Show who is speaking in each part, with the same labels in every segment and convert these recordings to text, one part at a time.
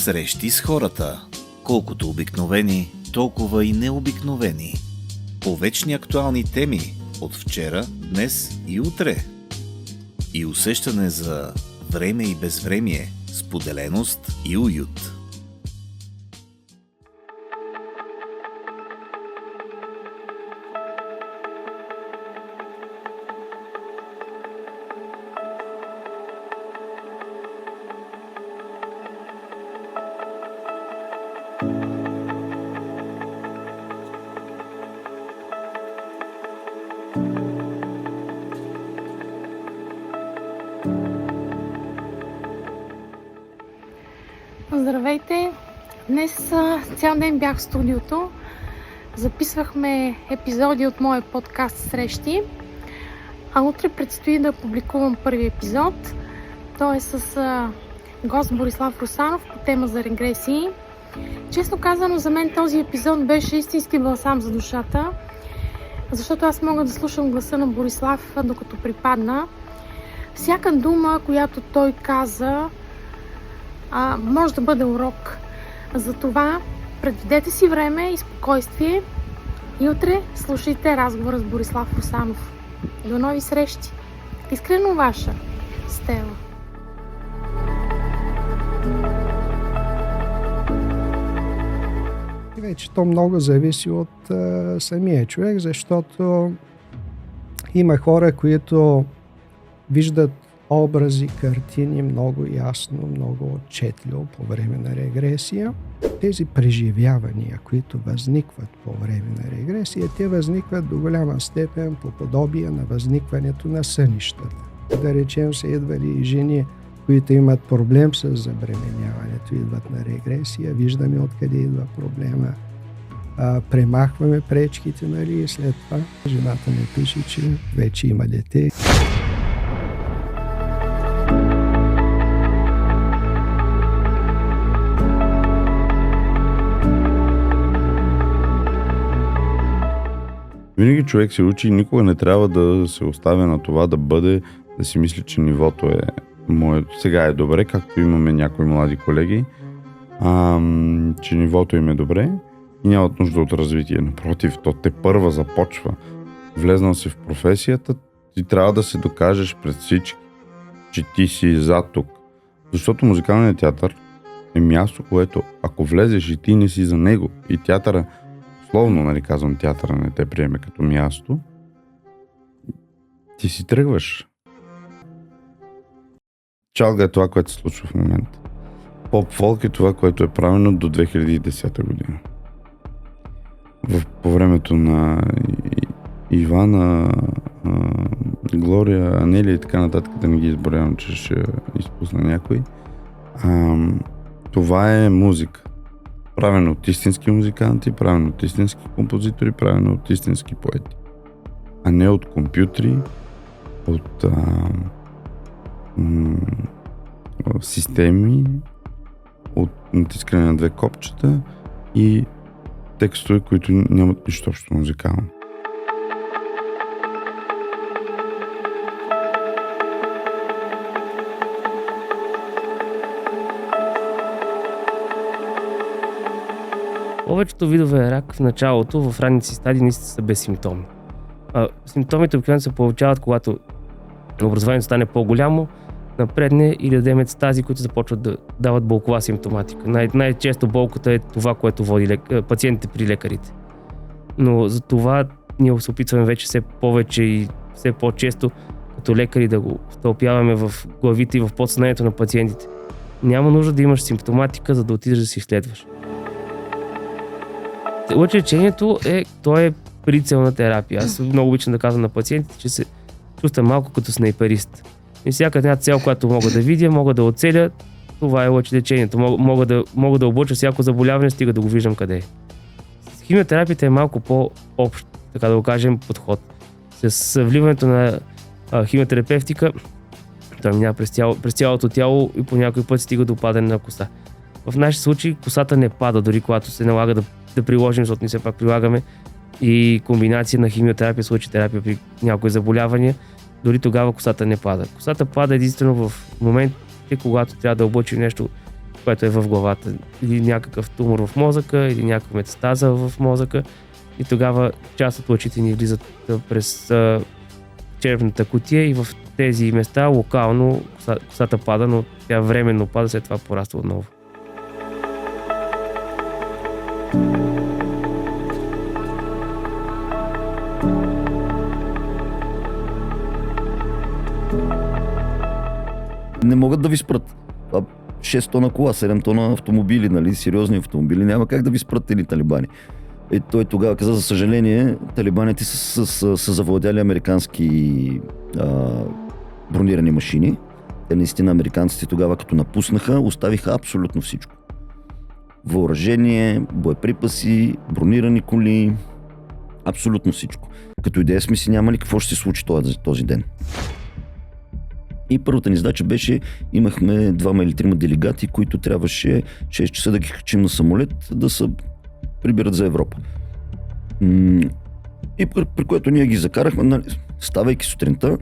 Speaker 1: Срещи с хората. Колкото обикновени, толкова и необикновени. По вечни актуални теми от вчера, днес и утре. И усещане за време и безвремие, споделеност и уют.
Speaker 2: Здравейте! Днес цял ден бях в студиото. Записвахме епизоди от моя подкаст Срещи. А утре предстои да публикувам първи епизод. Той е с гост Борислав Русанов по тема за регресии. Честно казано, за мен този епизод беше истински балсам за душата, защото аз мога да слушам гласа на Борислав докато припадна. Всяка дума, която той каза, може да бъде урок. Затова предвидете си време и спокойствие и утре слушайте разговора с Борислав Русанов. До нови срещи! Искрено ваша, Стела.
Speaker 3: Вече то много зависи от самия човек, защото има хора, които виждат образи, картини много ясно, много отчетливо по време на регресия. Тези преживявания, които възникват по време на регресия, те възникват до голяма степен по подобие на възникването на сънищата. Да речем, са идвали и жени, които имат проблем с забременяването, идват на регресия, виждаме откъде идва проблема, премахваме пречките, и след това жената ми пише, че вече има дете.
Speaker 4: Винаги човек се учи и никога не трябва да се оставя на това да бъде, да си мисли, че нивото е моето. Сега е добре, както имаме някои млади колеги, че нивото им е добре и нямат нужда от развитие. Напротив, то те първа започва. Влезнал си в професията, ти трябва да се докажеш пред всички, че ти си зад тук. Защото музикалният театър е място, което ако влезеш и ти не си за него и театъра, условно, казвам, театъра не те приеме като място, ти си тръгваш. Чалга е това, което се случва в момента. Поп-фолк е това, което е правено до 2010 година. По времето на Ивана, Глория, Анелия и така нататък, да не ги изборявам, че ще изпусна някой. Това е музика. Правено от истински музиканти, правено от истински композитори, правено от истински поети. А не от компютри, от системи, от натискане на две копчета и текстове, които нямат нищо общо музикално.
Speaker 5: Повечето видове рак в началото, в ранните си стадии, наистина са безсимптомни. Симптомите обикновено се получават, когато образованието стане по-голямо, напредне или даде метастази, които започват да дават болкова симптоматика. Най-често болката е това, което води пациентите при лекарите. Но за това ние се опитваме вече все повече и все по-често като лекари да го втълпяваме в главите и в подсъзнанието на пациентите. Няма нужда да имаш симптоматика, за да отидеш да си изследваш. Лъчелечението е прицелна терапия. Аз много обичам да казвам на пациентите, че се чувствам малко като снайперист. И всяка една цел, която мога да видя, мога да оцеля, това е лъчелечението. Мога да облъча всяко заболяване, стига да го виждам къде е. Химиотерапията е малко по-общ, така да го кажем, подход. С вливането на химиотерапевтика, той минава през цялото тяло и по някой път стига до падане на коса. В нашия случай косата не пада, дори когато се налага да приложим, защото ние все пак прилагаме и комбинация на химиотерапия с лъчетерапия при някои заболявания, дори тогава косата не пада. Косата пада единствено в моментите, когато трябва да облъчим нещо което е в главата. Или някакъв тумор в мозъка, или някаква метастаза в мозъка. И тогава част от лъчите ни влизат през черепната кутия и в тези места локално косата пада, но тя временно пада, след това пораства отново.
Speaker 6: Не могат да ви спрат. 6 тона кола, 7 тона автомобили, нали, сериозни автомобили, няма как да ви спрат едни талибани. И той тогава каза, за съжаление, талибаните са завладяли американски бронирани машини. Те наистина, американците тогава, като напуснаха, оставиха абсолютно всичко. Въоръжение, боеприпаси, бронирани коли, абсолютно всичко. Като идея сме си нямали какво ще се случи този ден. И първата ни задача беше, имахме 2 или 3 делегати, които трябваше 6 часа да ги качим на самолет, да се прибират за Европа. И при което ние ги закарахме, нали, ставайки сутринта,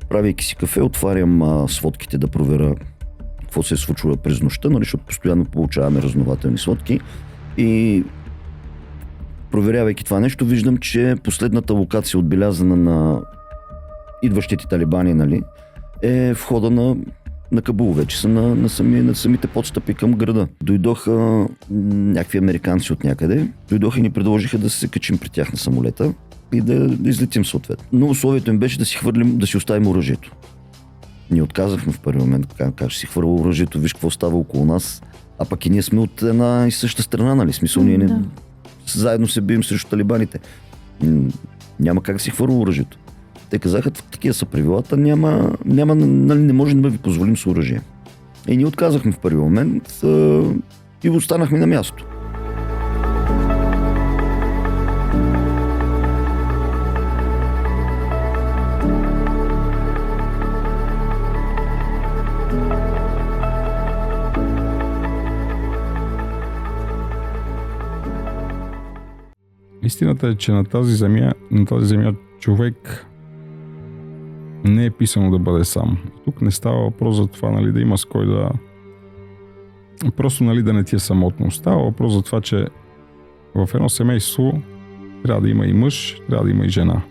Speaker 6: правейки си кафе, отварям сводките да проверя какво се е случило през нощта, нали, защото постоянно получаваме разнователни сводки. И проверявайки това нещо, виждам, че последната локация, отбелязана на идващите талибани, нали, е входа на Кабул. Вече са на самите подстъпи към града. Дойдоха някакви американци от някъде. Дойдоха и ни предложиха да се качим при тях на самолета и да излетим съответно. Но условието им беше да си оставим оръжието. Ние отказахме в първи момент, как ще си хвърля оръжието, виж какво става около нас. А пък и ние сме от една и съща страна, нали? Смисъл, ние заедно се бием срещу талибаните. Няма как да си хвърля оръжието. Те казаха, такива са правилата, не можем да ви позволим с оръжие. И ние отказахме в първи момент и останахме на място.
Speaker 7: Истината е, че на тази земя човек не е писано да бъде сам. Тук не става въпрос за това, нали, да има с кой да... Просто, нали, да не ти е самотно. Става въпрос за това, че в едно семейство трябва да има и мъж, трябва да има и жена.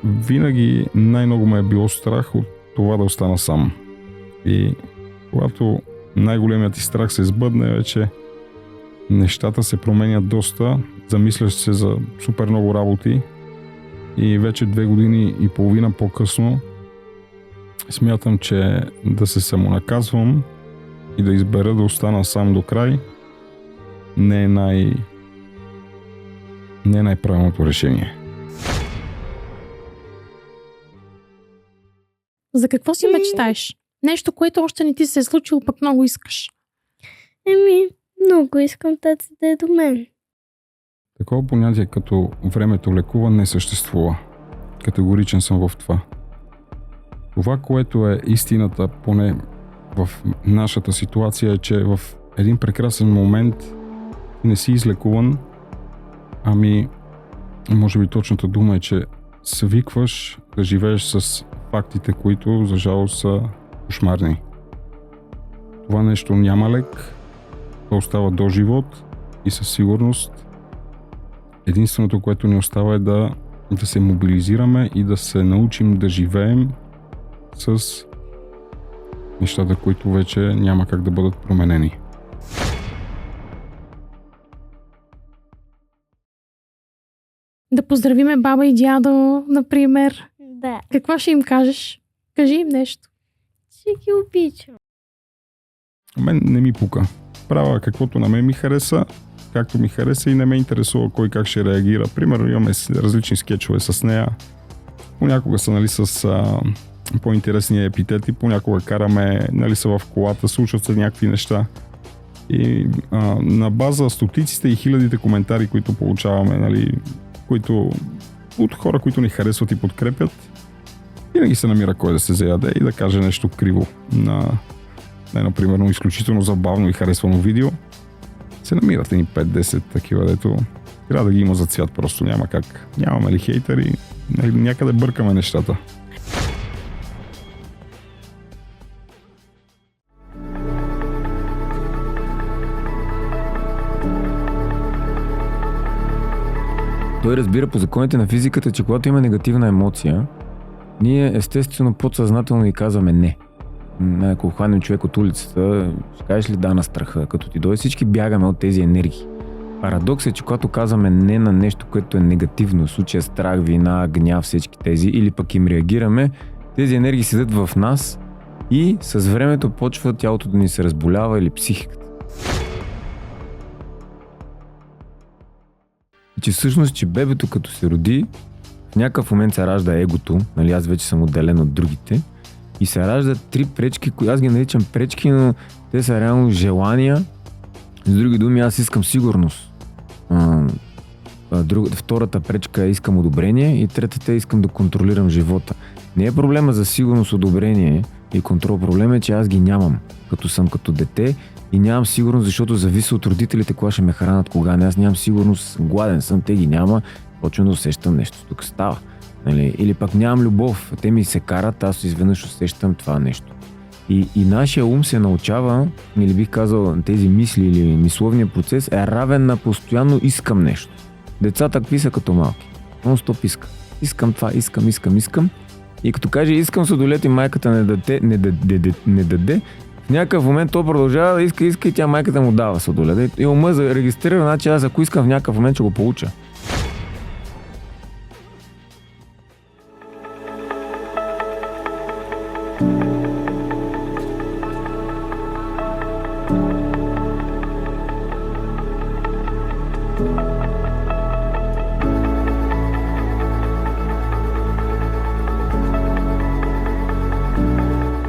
Speaker 7: Винаги най-много ме е било страх от това да остана сам. И когато най-големият ти страх се сбъдне, вече нещата се променят доста, замисляш се за супер много работи и вече 2 години и половина по-късно смятам, че да се самонаказвам и да избера да остана сам до край не е най-правилното решение.
Speaker 2: За какво си мечтаеш? Нещо, което още не ти се е случило, пък много искаш.
Speaker 8: Много искам тати да е до мен.
Speaker 7: Такова понятие като времето лекува не съществува. Категоричен съм в това. Това, което е истината, поне в нашата ситуация, е, че в един прекрасен момент не си излекуван, ами може би точната дума е, че свикваш да живееш с фактите, които за жалост са кошмарни. Това нещо няма лек, то остава до живот и със сигурност единственото, което ни остава е да се мобилизираме и да се научим да живеем с нещата, които вече няма как да бъдат променени.
Speaker 2: Да поздравиме баба и дядо, например.
Speaker 8: Да.
Speaker 2: Какво ще им кажеш? Кажи им нещо.
Speaker 8: Ще ги обичам.
Speaker 7: Мен не ми пука. Правя каквото на мен ми хареса, както ми хареса и не ме интересува кой как ще реагира. Примерно имаме различни скетчове с нея. Понякога са, нали, с по-интересни епитети, понякога караме, нали, са в колата, случват се някакви неща. И на база стотиците и хилядите коментари, които получаваме, нали, които от хора, които ни харесват и подкрепят, винаги се намира кой да се заяде и да каже нещо криво на например, изключително забавно и харесвано видео. Се намират ни 5-10 такива, дето трябва да ги има за цвят, просто няма как. Нямаме ли хейтери, някъде бъркаме нещата.
Speaker 9: Той разбира по законите на физиката, че когато има негативна емоция, ние естествено подсъзнателно и казваме не. Ако хванем човек от улицата, ще кажеш ли да на страха? Като ти дойде, всички бягаме от тези енергии. Парадокс е, че когато казваме не на нещо, което е негативно, в случая страх, вина, гняв, всички тези, или пък им реагираме, тези енергии седят в нас и с времето почва тялото да ни се разболява или психиката. И че всъщност, че бебето като се роди, в някакъв момент се ражда егото, нали, аз вече съм отделен от другите, и се раждат 3 пречки, които аз ги наричам пречки, но те са реално желания. С други думи, аз искам сигурност. Втората пречка е искам одобрение и третата е искам да контролирам живота. Не е проблема за сигурност, одобрение и контрол. Проблема е, че аз ги нямам, като съм като дете и нямам сигурност, защото зависи от родителите кога ще ме хранят, кога не. Аз нямам сигурност, гладен съм, те ги няма, почвам да усещам нещо тук става. Нали? Или пък нямам любов, те ми се карат, аз изведнъж усещам това нещо. И нашия ум се научава, или бих казал, тези мисли или мисловния процес е равен на постоянно искам нещо. Децата какви са като малки? Non-stop иска. Искам това, искам. И като каже искам сладолет и майката не даде, в някакъв момент то продължава да иска и тя майката му дава сладолет. И ума регистрира, значи аз ако искам в някакъв момент ще го получа.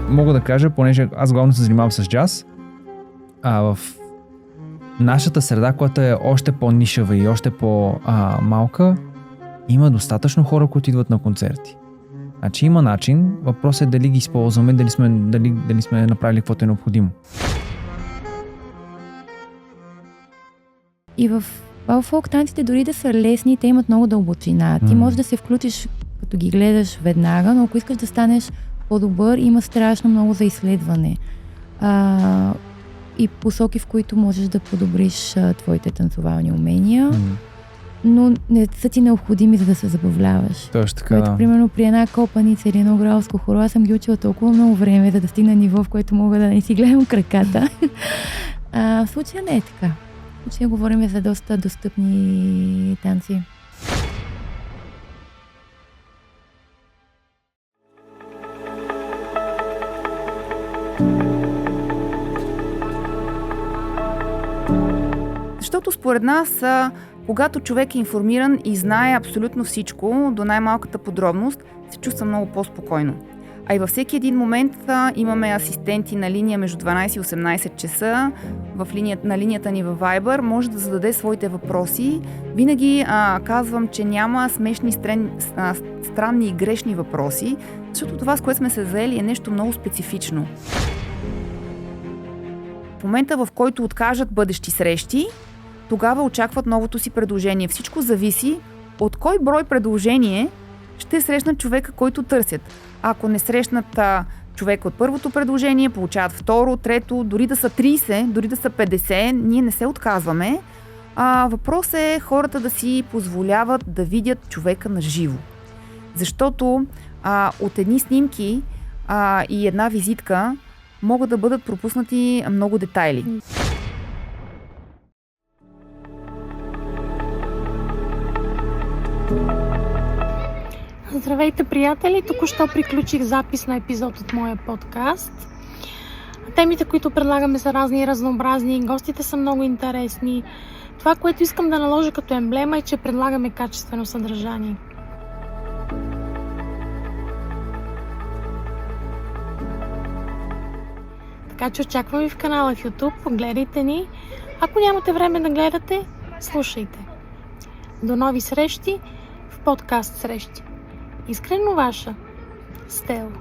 Speaker 10: Мога да кажа, понеже аз главно се занимавам с джаз, в нашата среда, която е още по-нишава и още по-малка, има достатъчно хора, които идват на концерти. Значи има начин, въпросът е дали ги използваме, дали сме направили каквото е необходимо.
Speaker 11: И в фолк танците, дори да са лесни, те имат много дълбочина. Ти можеш да се включиш, като ги гледаш веднага, но ако искаш да станеш по-добър, има страшно много за изследване. И посоки, в които можеш да подобриш твоите танцовални умения, но не са ти необходими, за да се забавляваш.
Speaker 10: Точно така,
Speaker 11: Което, примерно, при една копаница или едно гралско хоро, аз съм ги учила толкова много време, за да стигна ниво, в което мога да не си гледам краката. В случая не е така. В случая говорим за доста достъпни танци.
Speaker 12: Защото според нас, когато човек е информиран и знае абсолютно всичко, до най-малката подробност, се чувства много по-спокойно. А и във всеки един момент имаме асистенти на линия между 12 и 18 часа. На линията ни във Viber може да зададе своите въпроси. Винаги казвам, че няма смешни, странни и грешни въпроси, защото това, с което сме се заели, е нещо много специфично. В момента, в който откажат бъдещи срещи, тогава очакват новото си предложение. Всичко зависи от кой брой предложение ще срещнат човека, който търсят. Ако не срещнат човека от първото предложение, получават второ, трето, дори да са 30, дори да са 50, ние не се отказваме. Въпрос е хората да си позволяват да видят човека на живо. Защото от едни снимки и една визитка могат да бъдат пропуснати много детайли.
Speaker 2: Здравейте, приятели! Току-що приключих запис на епизод от моя подкаст. Темите, които предлагаме, са разни и разнообразни. Гостите са много интересни. Това, което искам да наложа като емблема, е, че предлагаме качествено съдържание. Така че очаквам ви в канала в YouTube, гледайте ни. Ако нямате време да гледате, слушайте. До нови срещи в подкаст срещи. Искрено ваша Стела.